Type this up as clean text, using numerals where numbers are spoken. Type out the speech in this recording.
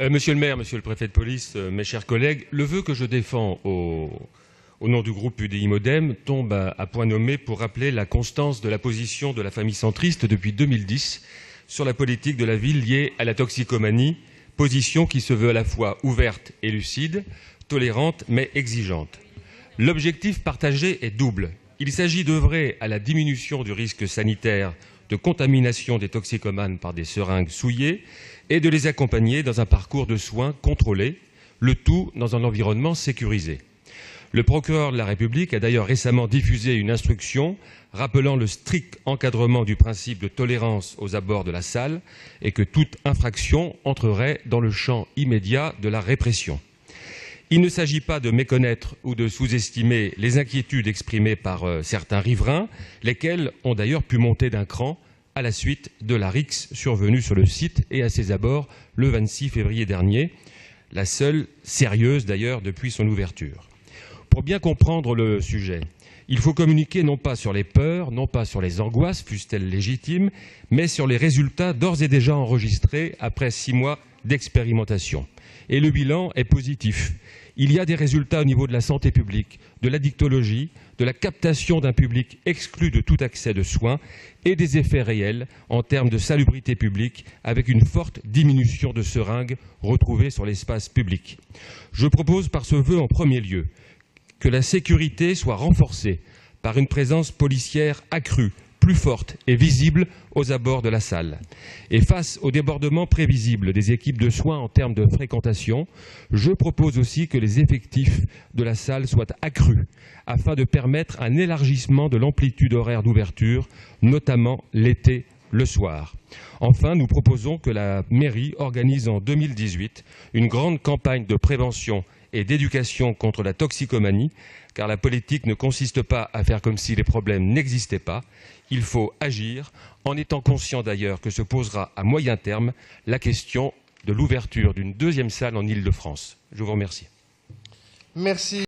Monsieur le maire, monsieur le préfet de police, mes chers collègues, le vœu que je défends au nom du groupe UDI-MODEM tombe à point nommé pour rappeler la constance de la position de la famille centriste depuis 2010 sur la politique de la ville liée à la toxicomanie, position qui se veut à la fois ouverte et lucide, tolérante mais exigeante. L'objectif partagé est double. Il s'agit d'œuvrer à la diminution du risque sanitaire de contamination des toxicomanes par des seringues souillées et de les accompagner dans un parcours de soins contrôlé, le tout dans un environnement sécurisé. Le procureur de la République a d'ailleurs récemment diffusé une instruction rappelant le strict encadrement du principe de tolérance aux abords de la salle et que toute infraction entrerait dans le champ immédiat de la répression. Il ne s'agit pas de méconnaître ou de sous-estimer les inquiétudes exprimées par certains riverains, lesquels ont d'ailleurs pu monter d'un cran à la suite de la rixe survenue sur le site et à ses abords le 26 février dernier, la seule sérieuse d'ailleurs depuis son ouverture. Pour bien comprendre le sujet, il faut communiquer non pas sur les peurs, non pas sur les angoisses, fussent-elles légitimes, mais sur les résultats d'ores et déjà enregistrés après 6 mois d'expérimentation. Et le bilan est positif. Il y a des résultats au niveau de la santé publique, de l'addictologie, de la captation d'un public exclu de tout accès de soins et des effets réels en termes de salubrité publique avec une forte diminution de seringues retrouvées sur l'espace public. Je propose par ce vœu en premier lieu que la sécurité soit renforcée par une présence policière accrue, plus forte et visible aux abords de la salle. Et face au débordement prévisible des équipes de soins en termes de fréquentation, je propose aussi que les effectifs de la salle soient accrus afin de permettre un élargissement de l'amplitude horaire d'ouverture, notamment l'été, le soir. Enfin, nous proposons que la mairie organise en 2018 une grande campagne de prévention et d'éducation contre la toxicomanie, car la politique ne consiste pas à faire comme si les problèmes n'existaient pas. Il faut agir, en étant conscient d'ailleurs que se posera à moyen terme la question de l'ouverture d'une deuxième salle en Île-de-France. Je vous remercie. Merci.